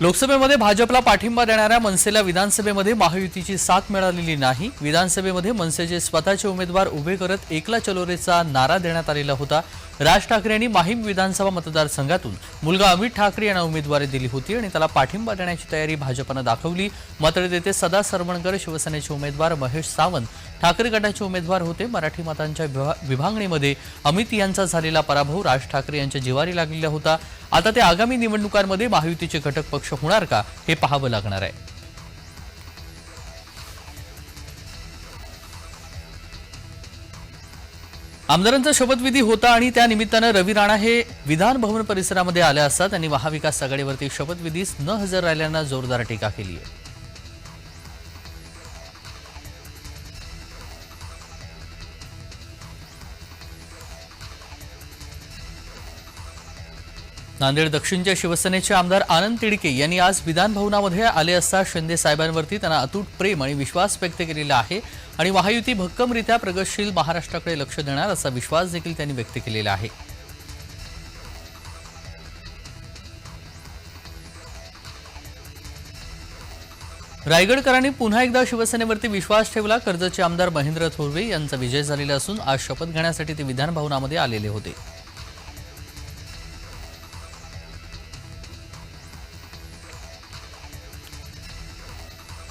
लोकसभेमध्ये भाजपला पाठिंबा देणाऱ्या मनसेला विधानसभेमध्ये महायुतीची साथ मिळालेली नाही। विधानसभेमध्ये मनसेचे स्वतःचे उमेदवार उभे करत एकला चलोरेचा नारा देण्यात आलेला होता। राज ठाकरे यांनी माहीम विधानसभा मतदारसंघातून मुलगा अमित ठाकरे यांना उमेदवारी दिली होती आणि त्याला पाठिंबा देण्याची तयारी भाजपने दाखवली। मात्र तेथे सदा सरवणकर शिवसेनेचे उमेदवार महेश सावंत ठाकरे गटाचे उमेदवार होते। मराठी मतांच्या विभागणीमध्ये अमित यांचा झालेला पराभव राज ठाकरे यांच्या जिवारी लागलेला होता। आता ते आगामी निवडणुकांमध्ये महायुतीचे घटक पक्ष होणार का हे पाहावं लागणार आहे। आमदारांचा शपथविधी होता आणि त्या निमित्ताने रवी राणा हे विधान भवन परिसरामध्ये आले असता त्यांनी महाविकास आघाडीवरती शपथविधीस न हजर राहिल्यानं जोरदार टीका केली आहे। नांदेड दक्षिणच्या शिवसेनेचे आमदार आनंद तिडके यांनी आज विधान भवनामध्ये आले असता शिंदे साहेबांवरती त्यांना अतूट प्रेम आणि विश्वास व्यक्त केलेला आहे आणि महायुती भक्कमरित्या प्रगतशील महाराष्ट्राकडे लक्ष देणार असा विश्वास देखील त्यांनी व्यक्त केलेला आहे। रायगडकरांनी पुन्हा एकदा शिवसेनेवरती विश्वास ठेवला। कर्जतचे आमदार महेंद्र थोरवे यांचा विजय झालेला असून आज शपथ घेण्यासाठी ते विधान भवनामध्ये आलेले होते।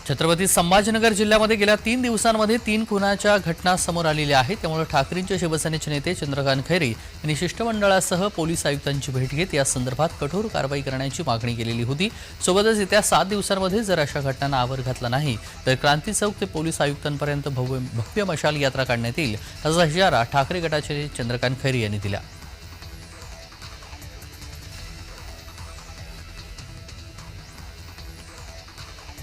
छत्रपती संभाजीनगर जिल्ह्यामध्ये गेल्या 3 दिवसांमध्ये 3 खुनाच्या घटना समोर आलेल्या आहेत। त्यामुळे ठाकरेंचे शिवसेनेचे नेते चंद्रकांत खैरे यांनी शिष्टमंडळासह पोलीस आयुक्तांची भेट घेत या संदर्भात कठोर कारवाई करण्याची मागणी केलेली होती। सोबतच येत्या 7 दिवसांमध्ये जर अशा घटनांना आवर घातला नाही तर क्रांती चौक ते पोलीस आयुक्तांपर्यंत भव्य मशाल यात्रा काढण्यात येईल असा इशारा ठाकरे गटाचे चंद्रकांत खैरे यांनी दिला।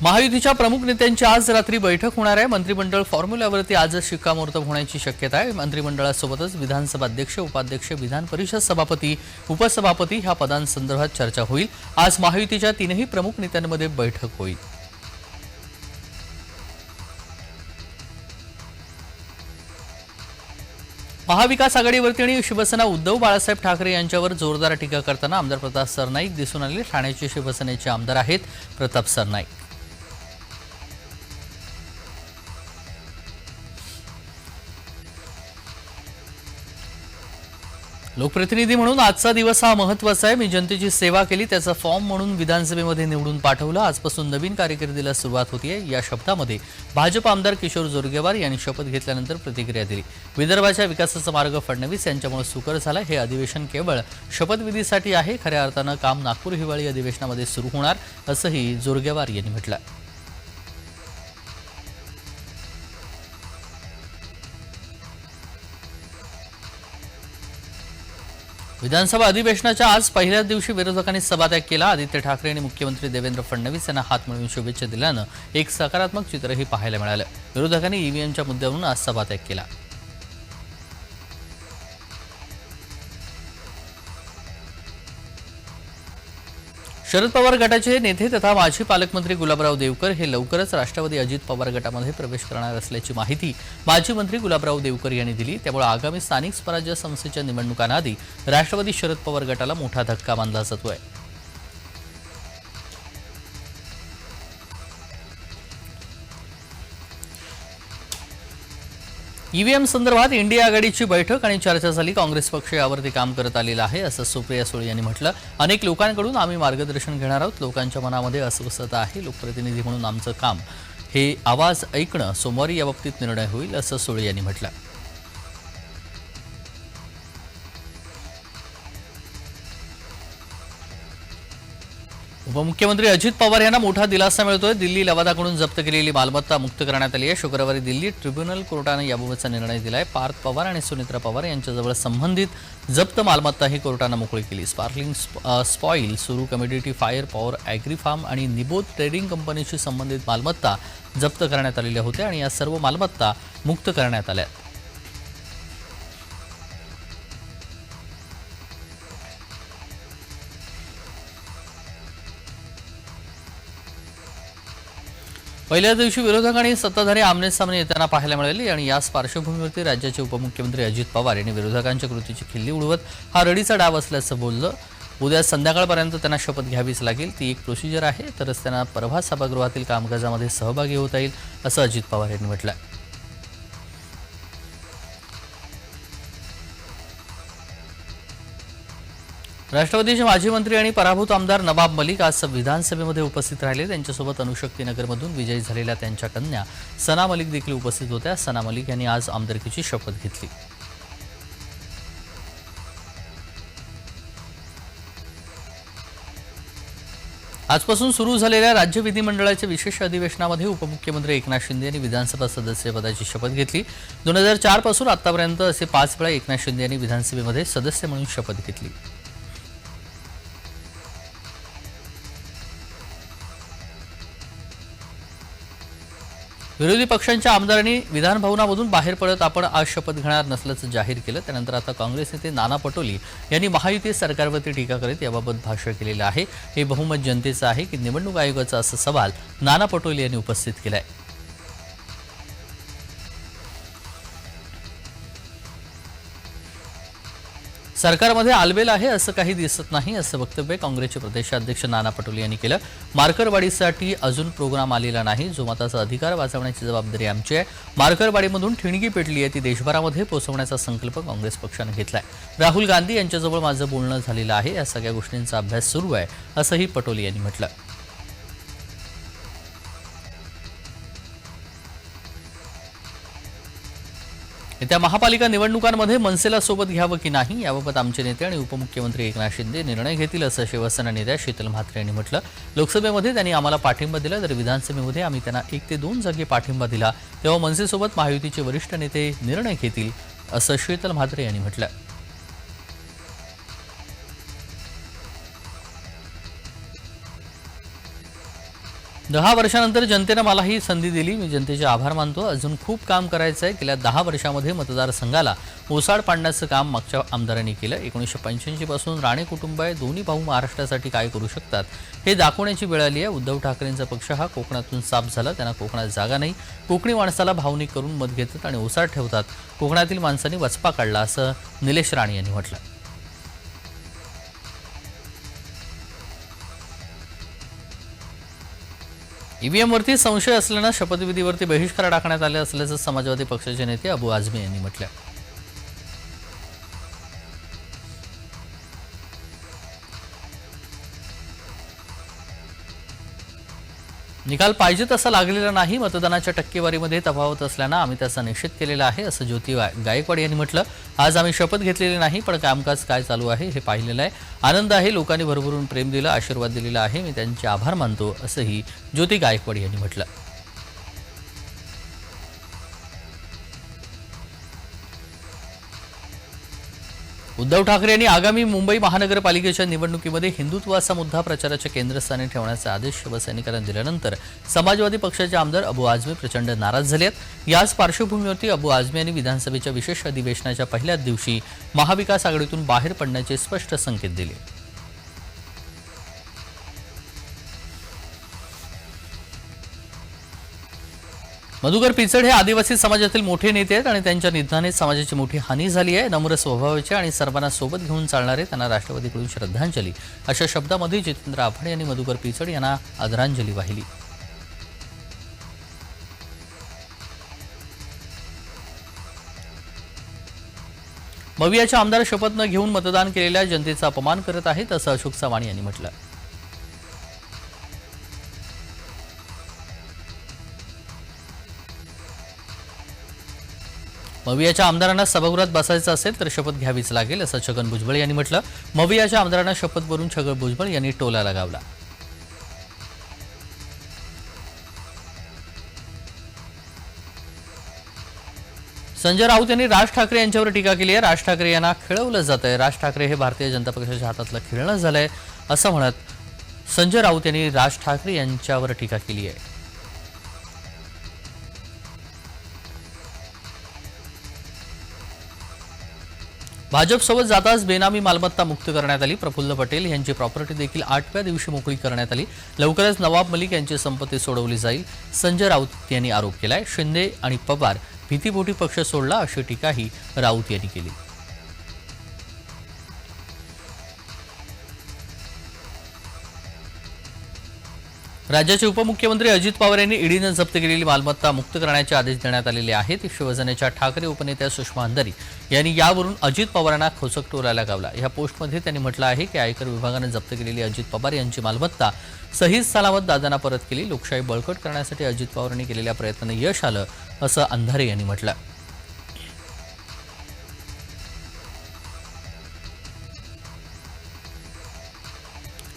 महायुतीच्या प्रमुख नेत्यांची आज रात्री बैठक होणार आहे। मंत्रिमंडळ फॉर्म्युल्यावरती आजच शिक्कामोर्तब होण्याची शक्यता आहे। मंत्रिमंडळासोबतच विधानसभा अध्यक्ष, उपाध्यक्ष, विधान परिषद सभापती, उपसभापती ह्या पदांसंदर्भात चर्चा होईल। आज महायुतीच्या 3ही प्रमुख नेत्यांमध्ये बैठक होईल। महाविकास आघाडीवरती आणि शिवसेना उद्धव बाळासाहेब ठाकरे यांच्यावर जोरदार टीका करताना आमदार प्रताप सरनाईक दिसून आले। ठाण्याचे शिवसेनेचे आमदार आहेत प्रताप सरनाईक। लोकप्रतिनिधी म्हणून आजचा दिवस हा महत्त्वाचा आहे। मी जनतेची सेवा केली, त्याचा फॉर्म म्हणून विधानसभेमध्ये निवडून पाठवलं। आजपासून नवीन कारकिर्दीला सुरुवात होतीये। या शब्दामध्ये भाजप आमदार किशोर जोरगेवार यांनी शपथ घेतल्यानंतर प्रतिक्रिया दिली। विदर्भाच्या विकासाचा मार्ग फडणवीस यांच्यामुळे सुकर झाला। हे अधिवेशन केवळ शपथविधीसाठी आहे। खऱ्या अर्थानं काम नागपूर हिवाळी अधिवेशनामध्ये सुरू होणार असंही जोरगेवार यांनी म्हटलं। विधानसभा अधिवेशनाच्या आज पहिल्याच दिवशी विरोधकांनी सभात्याग केला। आदित्य ठाकरे आणि मुख्यमंत्री देवेंद्र फडणवीस यांना हात मिळवून शुभेच्छा दिल्यानं एक सकारात्मक चित्रही पाहायला मिळालं। विरोधकांनी ईव्हीएमच्या मुद्द्यावरून आज सभात्याग केला। शरद पवार गटाचे नेते तथा माजी पालकमंत्री गुलाबराव देवकर हे लवकरच राष्ट्रवादी अजित पवार गटामध्ये प्रवेश करणार असल्याची माहिती माजी मंत्री गुलाबराव देवकर यांनी दिली। त्यामुळे आगामी स्थानिक स्वराज्य संस्थेच्या निवडणुकांआधी राष्ट्रवादी शरद पवार गटाला मोठा धक्का मानला जातोय। ईव्हीएम संदर्भात इंडिया आघाडीची बैठक आणि चर्चा झाली। काँग्रेस पक्ष यावरती काम करत आलेला आहे असं सुप्रिया सुळे यांनी म्हटलं। अनेक लोकांकडून आम्ही मार्गदर्शन घेणार आहोत। लोकांच्या मनामध्ये अस्वस्थता आहे। लोकप्रतिनिधी म्हणून आमचं काम हे आवाज ऐकणं। सोमवारी याबाबतीत निर्णय होईल असं सुळे यांनी म्हटलं। उपमुख्यमंत्री अजित पवार यांना मोठा दिलासा मिळतोय। दिल्ली लवादाकडून जप्त केलेली मालमत्ता मुक्त करण्यात आली आहे। शुक्रवारी दिल्ली ट्रिब्युनल कोर्टाने याबाबतचा निर्णय दिलाय। पार्थ पवार आणि सुनित्रा पवार यांच्याजवळ संबंधित जप्त मालमत्ता ही कोर्टाने मोकळी केली। स्पार्कलिंग स्पॉइल, सुरू commodity, fire power, agri farm आणि निबोध ट्रेडिंग कंपनीशी संबंधित मालमत्ता जप्त करण्यात आलेल्या होत्या आणि या सर्व मालमत्ता मुक्त करण्यात आल्या। पहिल्या दिवशी विरोधक आणि सत्ताधारी आमने-सामने येताना पाहायला मिळाले आणि याच पार्श्वभूमीवरती राज्याचे उपमुख्यमंत्री अजित पवार यांनी विरोधकांच्या कृतीची खिल्ली उडवत हा रडीचा डाव असल्याचं बोललं। उद्या संध्याकाळपर्यंत त्यांना शपथ घ्यावीच लागेल. ती एक प्रोसिजर आहे, तरच त्यांना प्रभात सभागृहातील कामकाजामध्ये सहभागी होता येईल, असं अजित पवार यांनी म्हटलं. राष्ट्रवादीचे माजी मंत्री आणि पराभूत आमदार नवाब मलिक आज विधानसभेमध्ये उपस्थित राहिले. त्यांच्यासोबत अणुशक्तीनगरमधून विजयी झालेल्या त्यांच्या कन्या सना मलिक देखील उपस्थित होत्या. सना मलिक यांनी आज आमदारकीची शपथ घेतली. आजपासून सुरू झालेल्या राज्य विधिमंडळाच्या विशेष अधिवेशनामध्ये उपमुख्यमंत्री एकनाथ शिंदे यांनी विधानसभा सदस्यपदाची शपथ घेतली. 2004 पासून आतापर्यंत असे 5 वेळा एकनाथ शिंदे यांनी विधानसभेमध्ये सदस्य म्हणून शपथ घेतली. विरोधी पक्षांच्या आमदारांनी विधानभवनामधून बाहेर पडत आपण आज शपथ घेणार नसल्याचं जाहीर केलं. त्यानंतर आता काँग्रेस नेते नाना पटोले यांनी महायुती सरकारवरती टीका करत याबाबत भाष्य केलेलं आहे. हे बहुमत जनतेचं आहे की निवडणूक आयोगाचा, असा सवाल नाना पटोले यांनी उपस्थित केलाय. सरकारमध्ये आलबेल आहे असं काही दिसत नाही, असं वक्तव्य काँग्रेसचे प्रदेशाध्यक्ष नाना पटोले यांनी केलं. मार्करवाडीसाठी अजून प्रोग्राम आलेला नाही. जो मताचा अधिकार वाचवण्याची जबाबदारी आमची आहे. मार्करवाडीमधून ठिणगी पेटली आहे, ती देशभरामध्ये पोहोचवण्याचा संकल्प काँग्रेस पक्षाने घेतलाय. राहुल गांधी यांच्याजवळ माझं बोलणं झालेलं आहे. या सगळ्या गोष्टींचा अभ्यास सुरू आहे, असंही पटोले यांनी म्हटलं. येत्या महापालिका निवडणुकांमध्ये मनसेला सोबत घ्यावं की नाही, याबाबत आमचे नेते आणि उपमुख्यमंत्री एकनाथ शिंदे निर्णय घेतील, असं शिवसेना नेत्या शीतल म्हात्रे यांनी म्हटलं. लोकसभेमध्ये त्यांनी आम्हाला पाठिंबा दिला, तर विधानसभेमध्ये आम्ही त्यांना 1 ते 2 जागी पाठिंबा दिला. तेव्हा मनसेसोबत महायुतीचे वरिष्ठ नेते निर्णय घेतील, असं शीतल म्हात्रे यांनी म्हटलं. 10 वर्षानंतर जनतेनं मला ही संधी दिली. मी जनतेचे आभार मानतो. अजून खूप काम करायचं आहे. गेल्या 10 वर्षामध्ये मतदारसंघाला ओसाड पाडण्याचं काम मागच्या आमदारांनी केलं. 1985 पासून राणे कुटुंब आहे. दोन्ही भाऊ महाराष्ट्रासाठी काय करू शकतात हे दाखवण्याची वेळ आली आहे. उद्धव ठाकरेंचा पक्ष हा कोकणातून साफ झाला. त्यांना कोकणात जागा नाही. कोकणी माणसाला भावनिक करून मत घेतात आणि ओसाड ठेवतात. कोकणातील माणसांनी वचपा काढला, असं निलेश राणे यांनी म्हटलं. ईव्हीएमवरती संशय असल्यानं शपथविधीवरती बहिष्कार टाकण्यात आले असल्याचं समाजवादी पक्षाचे नेते अबू आझमी यांनी म्हटलं. निकाल पाहिजे तसा लागलेला नाही. मतदानाच्या टक्केवारीमध्ये तफावत असल्यानं आम्ही त्याचा निषेध केलेला आहे, असं ज्योती गायकवाड यांनी म्हटलं. आज आम्ही शपथ घेतलेली नाही, पण कामकाज काय चालू आहे हे पाहिलेलं आहे. आनंद आहे. लोकांनी भरभरून प्रेम दिलं, आशीर्वाद दिलेला आहे. मी त्यांचे आभार मानतो, असंही ज्योती गायकवाड यांनी म्हटलं. उद्धव ठाकरे यांनी आगामी मुंबई महानगरपालिकेच्या निवडणुकीमध्ये हिंदुत्वाचा मुद्दा प्रचाराच्या केंद्रस्थानी ठेवण्याचे आदेश शिवसैनिकांना दिल्यानंतर समाजवादी पक्षाचे आमदार अबू आझमी प्रचंड नाराज झाले आहेत. याच पार्श्वभूमीवरती अबू आझमी यांनी विधानसभेच्या विशेष अधिवेशनाच्या पहिल्याच दिवशी महाविकास आघाडीतून बाहेर पडण्याचे स्पष्ट संकेत दिले. मधुकर पिचड हे आदिवासी समाजातील मोठे नेते आहेत आणि त्यांच्या निधनाने समाजाची मोठी हानी झाली आहे. नम्र स्वभावाचे आणि सर्वांना सोबत घेऊन चालणारे, त्यांना राष्ट्रवादीकडून श्रद्धांजली, अशा शब्दामध्ये जितेंद्र आव्हाड यांनी मधुकर पिचड यांना आदरांजली वाहिली. मवियाचे आमदार शपथ न घेऊन मतदान केलेल्या जनतेचा अपमान करत आहेत, असं अशोक चव्हाण यांनी म्हटलं. मवियाच्या आमदारांना सभागृहात बसायचं असेल तर शपथ घ्यावीच लागेल, असं छगन भुजबळ यांनी म्हटलं. मवियाच्या आमदारांना शपथवरून छगन भुजबळ यांनी टोला लगावला. संजय राऊत यांनी राज ठाकरे यांच्यावर टीका केली आहे. राज ठाकरे यांना खेळवलं जात आहे. राज ठाकरे हे भारतीय जनता पक्षाच्या हातातलं खेळणं झालंय, असं म्हणत संजय राऊत यांनी राज ठाकरे यांच्यावर टीका केली आहे. भाजपसोबत जाताच बेनामी मालमत्ता मुक्त करण्यात आली. प्रफुल्ल पटेल यांची प्रॉपर्टी देखील 8व्या दिवशी मोकळी करण्यात आली. लवकरच नवाब मलिक यांची संपत्ती सोडवली जाईल, संजय राऊत यांनी आरोप केलाय. शिंदे आणि पवार भीतीपोटी पक्ष सोडला, अशी टीकाही राऊत यांनी केली. राज्याचे उपमुख्यमंत्री अजित पवार यांनी ईडीनं जप्त केलेली मालमत्ता मुक्त करण्याचे आदेश देण्यात आलेले आहेत। शिवसेनेच्या ठाकरे उपनेत्या सुषमा अंधारी यांनी यावरून अजित पवारांना खोचकटोला लगावला। या पोस्टमध्ये त्यांनी म्हटलं आहे की आयकर विभागाने जप्त केलेली अजित पवार यांची मालमत्ता सहीद सलामत दादांना परत केली। लोकशाही बळकट करण्यासाठी अजित पवारांनी केलेल्या प्रयत्नाने यश आलं असं अंधारे यांनी म्हटलं।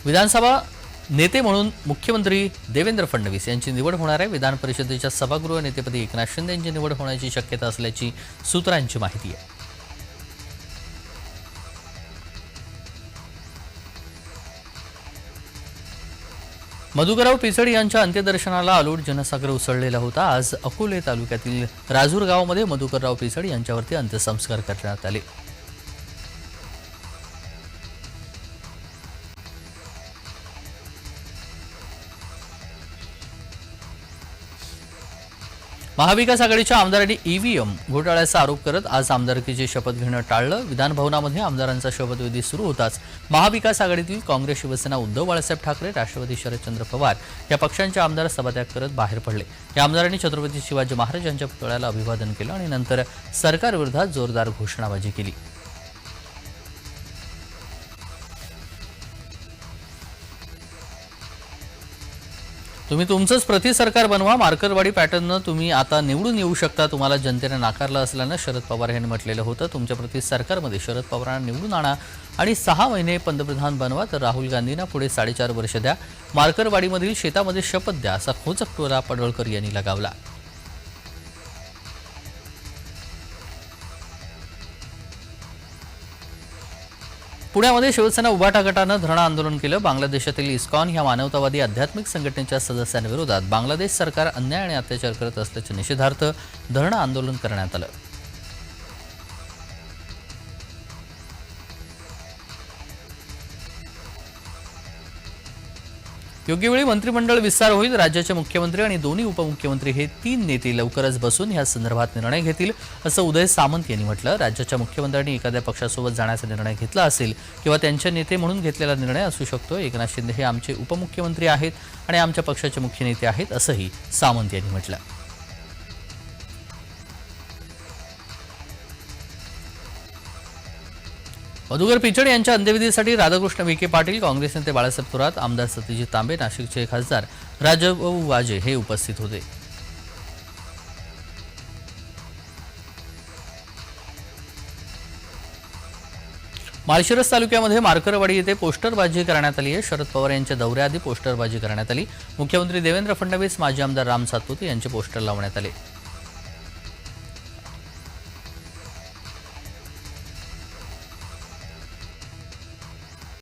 विधानसभा नेते म्हणून मुख्यमंत्री देवेंद्र फडणवीस यांची निवड होणार आहे। विधान परिषदेच्या सभागृह नेतेपदी एकनाथ शिंदे यांची निवड होण्याची शक्यता असल्याची सूत्रांची माहिती आहे। मधुकरराव पिचड यांच्या अंत्यदर्शनाला अलोट जनसागर उसळलेला होता। आज अकोले तालुक्यातील राजूर गावामध्ये मधुकरराव पिचड यांच्यावरती अंत्यसंस्कार करण्यात आले। महाविकास आघाडीच्या आमदारांनी ईव्हीएम घोटाळ्याचा आरोप करत आज आमदारकीची शपथ घेणं टाळलं। विधानभवनामध्ये आमदारांचा शपथविधी सुरू होताच महाविकास आघाडीतील काँग्रेस, शिवसेना, उद्धव बाळासाहेब ठाकरे, राष्ट्रवादी शरदचंद्र पवार या पक्षांचे आमदार सभात्याग करत बाहेर पडले। या आमदारांनी छत्रपती शिवाजी महाराज यांच्या पुतळ्याला अभिवादन केलं आणि नंतर सरकारविरोधात जोरदार घोषणाबाजी केली। तुम्ही तुमचंच प्रति सरकार बनवा, मार्करवाडी पॅटर्ननं तुम्ही आता निवडून येऊ शकता। तुम्हाला जनतेने नाकारलं असल्यानं शरद पवार यांनी म्हटलेलं होतं। तुमच्या प्रति सरकारमध्ये शरद पवारांना निवडून आणा आणि 6 महिने पंतप्रधान बनवा, तर राहुल गांधींना पुढे 4.5 वर्ष द्या। मार्करवाडीमधील शेतामध्ये शपथ द्या, असा खोचकटोला पडळकर यांनी लगावला। पुण्यामध्ये शिवसेना उभाटा गटानं धरणं आंदोलन केलं। बांगलादेशातील इस्कॉन ह्या मानवतावादी आध्यात्मिक संघटनेच्या सदस्यांविरोधात बांगलादेश सरकार अन्याय आणि अत्याचार करत असल्याच्या निषेधार्थ धरणं आंदोलन करण्यात आलं। योग्य वेळी मंत्रिमंडळ विस्तार होईल। राज्याचे मुख्यमंत्री आणि दोन्ही उपमुख्यमंत्री हे 3 नेते लवकरच बसून या संदर्भात निर्णय घेतील, असं उदय सामंत यांनी म्हटलं। राज्याच्या मुख्यमंत्र्यांनी एखाद्या पक्षासोबत जाण्याचा निर्णय घेतला असेल किंवा त्यांचे नेते म्हणून घेतलेला निर्णय असू शकतो। एकनाथ शिंदे हे आमचे उपमुख्यमंत्री आहेत आणि आमच्या पक्षाचे मुख्य नेते आहेत, असंही सामंत यांनी म्हटलं। मधुकर पिचड यांच्या अंत्यविधीसाठी राधाकृष्ण विखे पाटील, काँग्रेस नेते बाळासाहेब थोरात, आमदार सत्यजित तांबे, नाशिकचे खासदार राजाभाऊ वाजे हे उपस्थित होते। माळशिरस तालुक्यामध्ये मार्करवाडी येथे पोस्टरबाजी करण्यात आली आहे। शरद पवार यांच्या दौऱ्याआधी पोस्टरबाजी करण्यात आली। मुख्यमंत्री देवेंद्र फडणवीस, माजी आमदार राम सातपुते यांचे पोस्टर लावण्यात आले।